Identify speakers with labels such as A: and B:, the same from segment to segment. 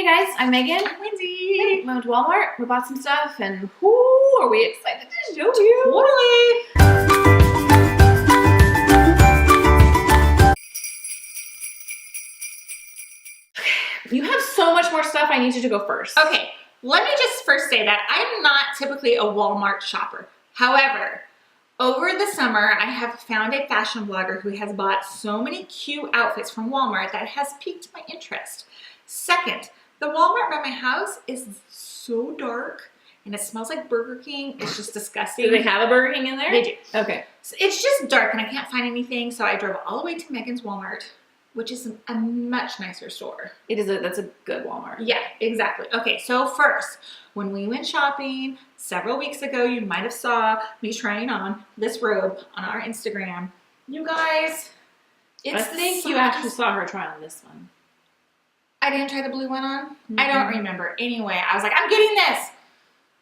A: Hey guys, I'm Megan.
B: I'm Wendy.
A: We went to Walmart, we bought some stuff, and whoo, are we excited to show you?
B: Totally.
A: You have so much more stuff, I need you to go first.
B: Okay, let me just first say that I'm not typically a Walmart shopper. However, over the summer, I have found a fashion blogger who has bought so many cute outfits from Walmart that has piqued my interest. Second, the Walmart by my house is so dark and it smells like Burger King. It's just disgusting.
A: Do they have a Burger King in there?
B: They do.
A: Okay.
B: So it's just dark and I can't find anything, so I drove all the way to Megan's Walmart, which is a much nicer store.
A: That's a good Walmart.
B: Yeah, exactly. Okay, so first, when we went shopping several weeks ago, you might have saw me trying on this robe on our Instagram. You guys,
A: I think you actually saw her try on this one.
B: I didn't try the blue one on. I don't remember. Anyway, I was like, I'm getting this.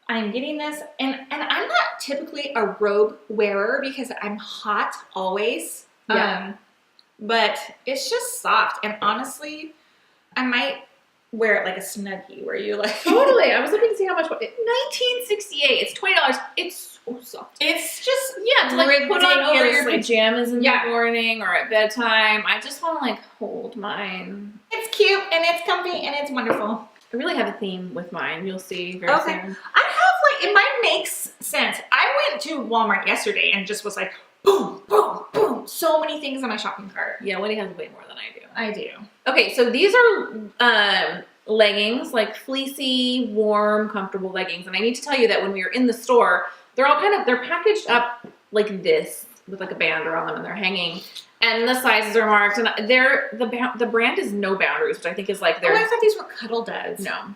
B: I'm getting this. And I'm not typically a robe wearer because I'm hot always.
A: Yeah.
B: But it's just soft. And honestly, I might wear it like a Snuggie where you like...
A: Totally. I was looking to see how much... $19.68. It's $20. It's so soft.
B: It's just...
A: Yeah, to like put on over your pajamas in
B: Yeah.
A: the morning or at bedtime. I just want to like hold mine.
B: It's cute and it's comfy and it's wonderful.
A: I really have a theme with mine. You'll see very soon.
B: I have like... It might make sense. I went to Walmart yesterday and just was like... Boom, boom, boom. So many things in my shopping cart.
A: Yeah, Wendy has way more than I do.
B: I do.
A: Okay, so these are leggings, like fleecy, warm, comfortable leggings. And I need to tell you that when we were in the store, they're packaged up like this with like a band around them and they're hanging. And the sizes are marked. And the brand is No Boundaries, which I think is like their...
B: Oh, I thought these were Cuddle Duds.
A: No.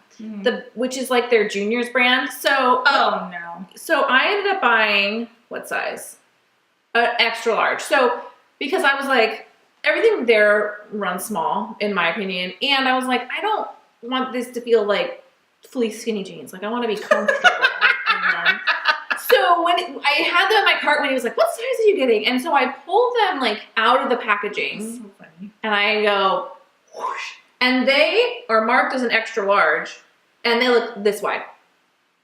A: Which is like their juniors brand. So...
B: Oh, no.
A: So I ended up buying, what size? Extra large. So, because I was like, everything there runs small, in my opinion. And I was like, I don't want this to feel like fleece skinny jeans. Like, I want to be comfortable. So, when I had them in my cart, when he was like, what size are you getting? And so I pulled them like out of the packaging.
B: So funny.
A: And I go, whoosh. And they are marked as an extra large. And they look this wide.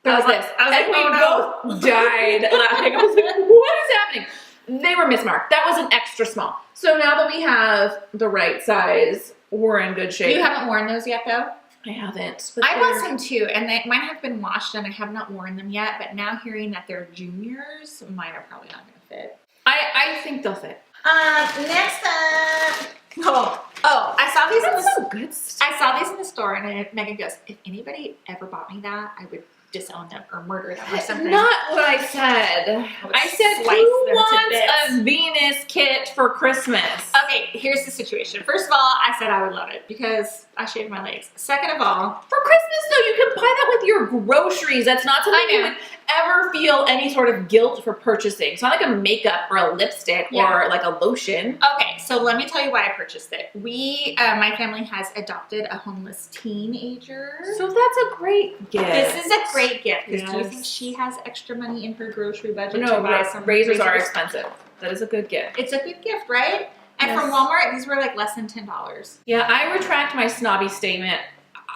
B: I was like,
A: we both died laughing. I was like, what is happening? They were mismarked. That was an extra small. So now that we have the right size, we're in good shape.
B: You haven't worn those yet, though?
A: I haven't.
B: I bought some too, and mine have been washed, and I have not worn them yet. But now hearing that they're juniors, mine are probably not going to fit.
A: I think they'll fit.
B: Next up. Oh, I saw these
A: good stuff.
B: I saw these in the store, and Megan goes, if anybody ever bought me that, I would disown them or murder them or something.
A: Not what I said. I said, who wants a Venus kit for Christmas?
B: Okay, here's the situation. First of all, I said I would love it because I shaved my legs. Second of all,
A: for Christmas though, you can buy that with your groceries. That's not something you would ever feel any sort of guilt for purchasing. It's not like a makeup or a lipstick or like a lotion.
B: Okay, so let me tell you why I purchased it. My family has adopted a homeless teenager.
A: So that's a great gift.
B: This is a great gift because do you think she has extra money in her grocery budget to buy some
A: razors are expensive. That is a good gift.
B: It's a good gift, right? And from Walmart, these were like less than $10.
A: Yeah, I retract my snobby statement.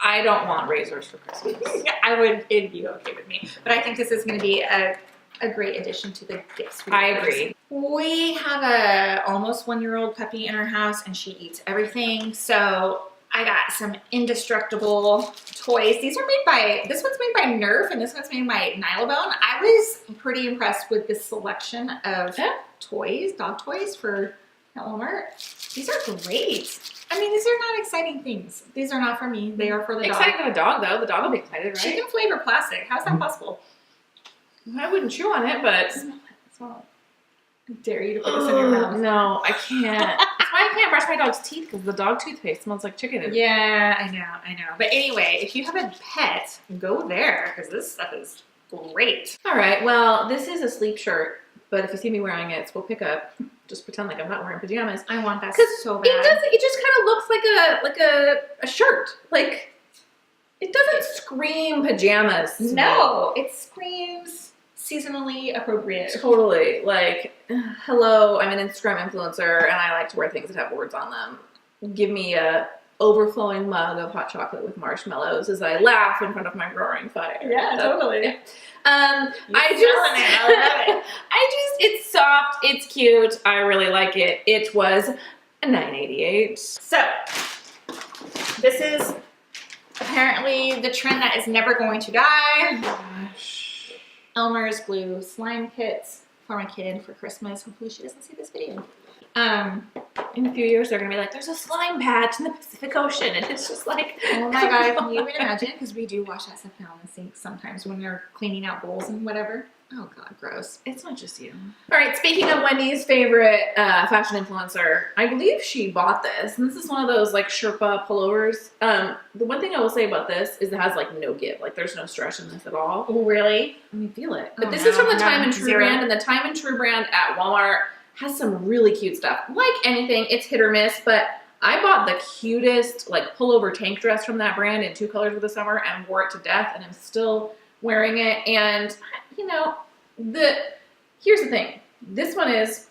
A: I don't want razors for Christmas.
B: It'd be okay with me. But I think this is going to be a great addition to the gifts.
A: I agree.
B: We have a almost 1-year-old puppy in our house and she eats everything. So I got some Indestructible Toys. This one's made by Nerf and this one's made by Nylabone. I was pretty impressed with this selection of toys, dog toys for Walmart. These are great. I mean, these are not exciting things. These are not for me. They are for the dog.
A: Exciting for the dog, though. The dog will be excited, right?
B: Chicken flavor plastic. How's that possible?
A: I wouldn't chew on it, but...
B: Smell it. I dare you to put this in your mouth.
A: No, I can't. That's why I can't brush my dog's teeth, because the dog toothpaste smells like chicken.
B: Yeah, I know. But anyway, if you have a pet, go there, because this stuff is great.
A: All right, well, this is a sleep shirt, but if you see me wearing it, we'll pick up. Just pretend like I'm not wearing pajamas.
B: I want that so bad.
A: It just kind of looks like a shirt. Like, it doesn't scream pajamas.
B: No, it screams seasonally appropriate.
A: Totally. Like, hello, I'm an Instagram influencer and I like to wear things that have words on them. Give me a overflowing mug of hot chocolate with marshmallows as I laugh in front of my roaring fire.
B: Yeah, totally.
A: Yeah.
B: I love it.
A: It's soft, it's cute, I really like it. It was $9.88.
B: So, this is apparently the trend that is never going to die.
A: Gosh.
B: Elmer's glue slime kits for my kid for Christmas. Hopefully she doesn't see this video.
A: In a few years, they're gonna be like, there's a slime patch in the Pacific Ocean, and it's just like,
B: oh my god, can you even imagine? Because we do wash that stuff down in the sink sometimes when they're cleaning out bowls and whatever. Oh god, gross.
A: It's not just you. All right, speaking of Wendy's favorite fashion influencer, I believe she bought this, and this is one of those like Sherpa pullovers. The one thing I will say about this is it has like no give, like there's no stretch in this at all.
B: Oh, really?
A: Let me feel it. But
B: Oh,
A: this
B: no,
A: is from the
B: no,
A: Time and True
B: zero.
A: brand, and the Time and True brand at Walmart has some really cute stuff. Like anything, it's hit or miss, but I bought the cutest like pullover tank dress from that brand in 2 colors for the summer and wore it to death, and I'm still wearing it. And you know, here's the thing. This one is,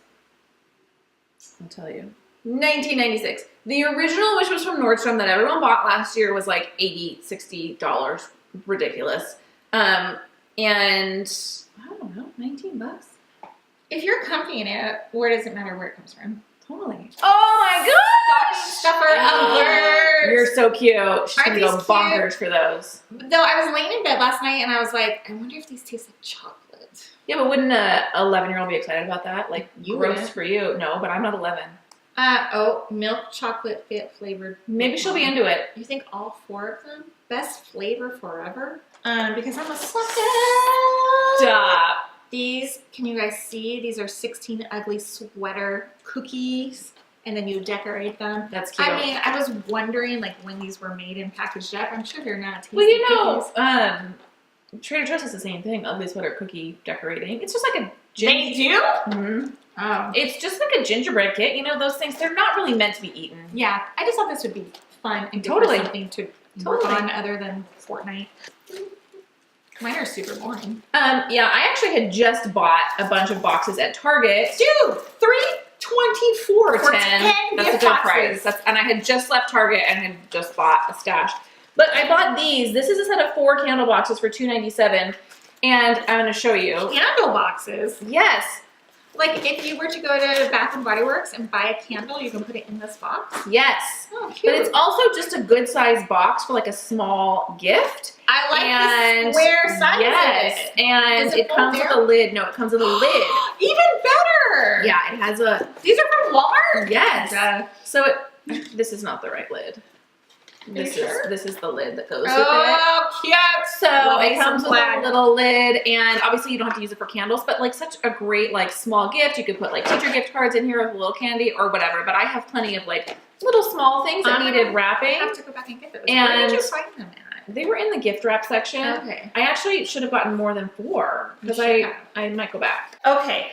A: I'll tell you, $19.96. The original, which was from Nordstrom that everyone bought last year, was like $80, $60. Ridiculous. And I don't know, 19 bucks.
B: If you're comfy in it, where does it matter where it comes from?
A: Totally. Oh my gosh!
B: Stuffer alert!
A: You're so cute. She's gonna
B: Aren't
A: go
B: these
A: bonkers for those.
B: Though I was laying in bed last night and I was like, I wonder if these taste like chocolate.
A: Yeah, but wouldn't a 11-year-old be excited about that? Like,
B: You
A: gross
B: wouldn't.
A: for you. No, but I'm not 11.
B: Milk chocolate flavored.
A: Maybe she'll be into it.
B: You think all 4 of them? Best flavor forever? Because I'm a sucker.
A: Stop.
B: These, can you guys see? These are 16 ugly sweater cookies, and then you decorate them.
A: That's cute.
B: I mean, I was wondering like when these were made and packaged up. I'm sure they're not tasty
A: Well, you know,
B: cookies.
A: Trader Joe's is the same thing. Ugly sweater cookie decorating. It's just like a
B: They do?
A: Mm-hmm.
B: Oh.
A: It's just like a gingerbread kit. You know, those things, they're not really meant to be eaten.
B: Yeah, I just thought this would be fun and
A: Totally.
B: something to work
A: Totally.
B: on other than Fortnite. Mine are super boring.
A: Yeah, I actually had just bought a bunch of boxes at Target.
B: Dude, $3.24
A: For
B: 10
A: That's a
B: gift
A: good
B: boxes.
A: price. And I had just left Target and had just bought a stash. But I bought these. This is a set of 4 candle boxes for $2.97. And I'm going to show you.
B: Candle boxes.
A: Yes.
B: Like if you were to go to Bath and Body Works and buy a candle, you can put it in this box.
A: Yes.
B: Oh, cute.
A: But it's also just a good size box for like a small gift.
B: I like
A: And
B: the square size.
A: yes. And
B: Does it
A: it comes
B: fold
A: with a lid. No, it comes with a lid.
B: Even better.
A: Yeah, it has a,
B: These are from Walmart?
A: yes.
B: Duh.
A: So this is not the right lid. This
B: sure?
A: this is the lid that goes with it.
B: Oh, cute.
A: So
B: Love
A: it
B: me
A: comes
B: some
A: with
B: plaid.
A: a little lid, and obviously you don't have to use it for candles, but like such a great like small gift. You could put like teacher gift cards in here with a little candy or whatever, but I have plenty of like little small things that needed
B: I
A: wrapping.
B: have to go back and get those. Where
A: And
B: did you find them at?
A: They were in the gift wrap section.
B: Okay.
A: I actually should have gotten more than 4 because
B: You should have.
A: I might go back.
B: Okay.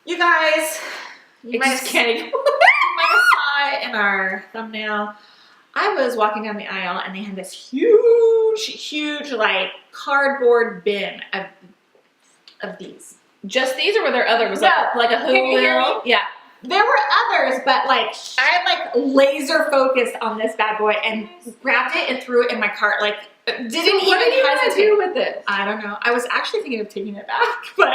B: You guys, you
A: I just can't even.
B: might have saw it in our thumbnail. I was walking down the aisle and they had this huge like cardboard bin of these.
A: Just these, or were there others? Was
B: No.
A: like a
B: Can you hear
A: Hulu? Yeah.
B: There were others, but like I like laser focused on this bad boy and grabbed it and threw it in my cart. Like didn't
A: So
B: even
A: what are you gonna
B: hesitate.
A: do with this?
B: I don't know. I was actually thinking of taking it back, but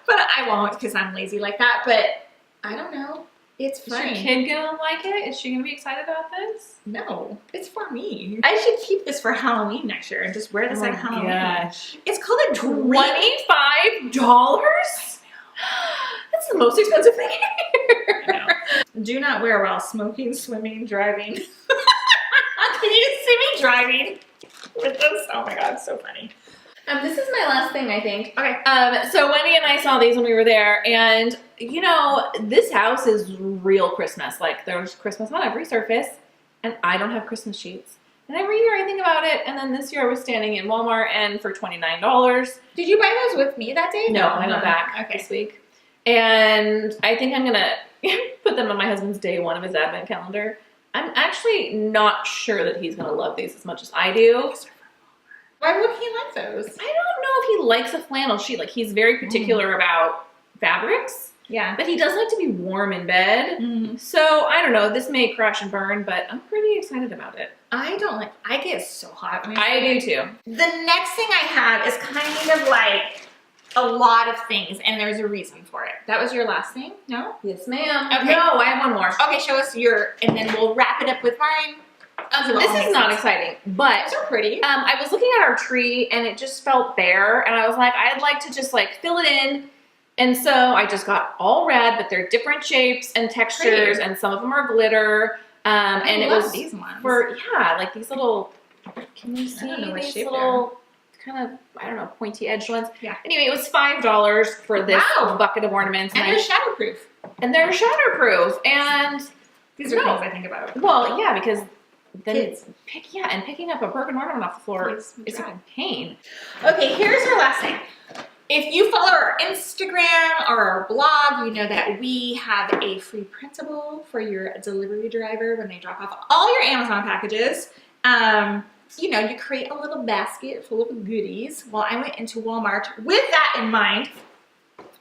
B: I won't because I'm lazy like that. But I don't know. It's
A: Is your
B: funny.
A: kid gonna like it? Is she gonna be excited about this?
B: No, it's for me. I should keep this for Halloween next year and just wear this at Halloween. It's called a
A: $25? That's the most expensive thing here.
B: Do not wear while smoking, swimming, driving. Can you see me driving with this? Oh my god, so funny.
A: This is my last thing, I think.
B: Okay.
A: So Wendy and I saw these when we were there, and you know, this house is real Christmas. Like, there's Christmas on every surface, and I don't have Christmas sheets. And every year I think about it, and then this year I was standing in Walmart, and for $29.
B: Did you buy those with me that day?
A: No, I went back this week. And I think I'm gonna put them on my husband's day 1 of his advent calendar. I'm actually not sure that he's gonna love these as much as I do.
B: Why would he like those?
A: I don't know if he likes a flannel sheet. Like, he's very particular about fabrics.
B: Yeah.
A: But he does like to be warm in bed.
B: Mm.
A: So I don't know. This may crash and burn, but I'm pretty excited about it.
B: I don't like, I get so hot. When
A: I do too.
B: The next thing I have is kind of like a lot of things, and there's a reason for it. That was your last thing? No?
A: Yes, ma'am.
B: Okay.
A: No, I have one more.
B: Okay, show us your, and then we'll wrap it up with mine.
A: This is not exciting, but
B: Those are pretty.
A: I was looking at our tree and it just felt bare, and I was like, I'd like to just like fill it in. And so I just got all red, but they're different shapes and textures, and some of them are glitter. And it was
B: these ones.
A: for, yeah, like these little, can you see
B: I don't know what
A: these
B: shape
A: little kind of, I don't know, pointy edged ones?
B: Yeah.
A: Anyway, it was $5 for this
B: Wow.
A: bucket of ornaments.
B: And they're shatterproof.
A: and they're shatterproof. And
B: These are things I think about.
A: well, yeah, because then
B: Kids.
A: picking up a broken ornament off the floor
B: Yes,
A: is a pain.
B: Okay, here's our last thing. If you follow our Instagram or our blog, you know that we have a free printable for your delivery driver when they drop off all your Amazon packages. You know, you create a little basket full of goodies. Well, I went into Walmart with that in mind.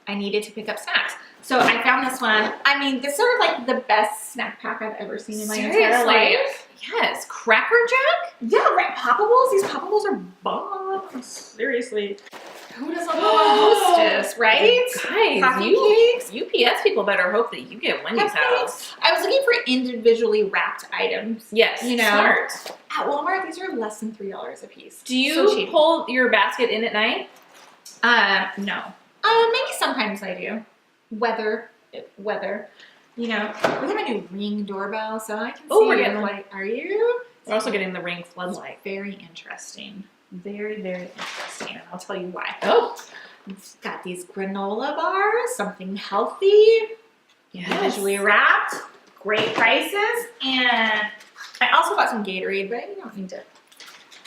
B: I needed to pick up snacks. So I found this one. I mean, this is like the best snack pack I've ever seen in my entire life.
A: Yes, Cracker Jack?
B: Yeah, right. Poppables. These Poppables are bomb. Seriously. Who doesn't want a hostess, right?
A: Guys,
B: Coffee cakes.
A: UPS people better hope that you get Wendy's house.
B: I was looking for individually wrapped items.
A: Yes,
B: You know,
A: smart.
B: At Walmart, these are less than $3 a piece.
A: Do you
B: So cheap.
A: pull your basket in at night?
B: No. Maybe sometimes I do. Weather. You know, we have a new Ring doorbell, so I can
A: Oh,
B: see
A: we're
B: it.
A: getting one.
B: Like, are you?
A: We're also getting the Ring floodlight.
B: Very interesting. Very, very interesting. And I'll tell you why.
A: Oh,
B: It's got these granola bars, something healthy, individually wrapped, great prices, and I also got some Gatorade, but you don't need to.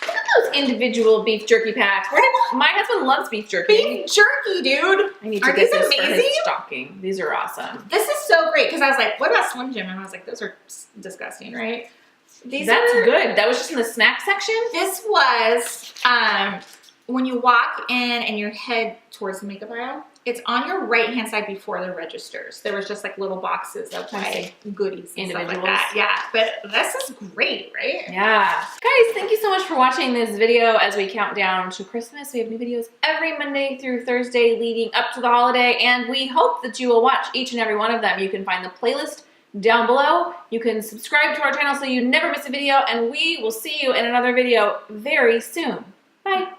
A: Look at those individual beef jerky packs. My husband loves beef jerky.
B: Beef jerky, dude!
A: I need to
B: Are
A: get
B: these
A: this for his
B: amazing?
A: stocking. These are awesome.
B: This is so great, because I was like, what about Slim Jim? And I was like, those are disgusting, right?
A: That's good. That was just in the snack section?
B: This was when you walk in and you head towards the makeup aisle. It's on your right-hand side before the registers. There was just like little boxes of like goodies and stuff like that. Yeah, but this is great, right?
A: Yeah. Guys, thank you so much for watching this video as we count down to Christmas. We have new videos every Monday through Thursday leading up to the holiday, and we hope that you will watch each and every one of them. You can find the playlist down below. You can subscribe to our channel so you never miss a video, and we will see you in another video very soon. Bye.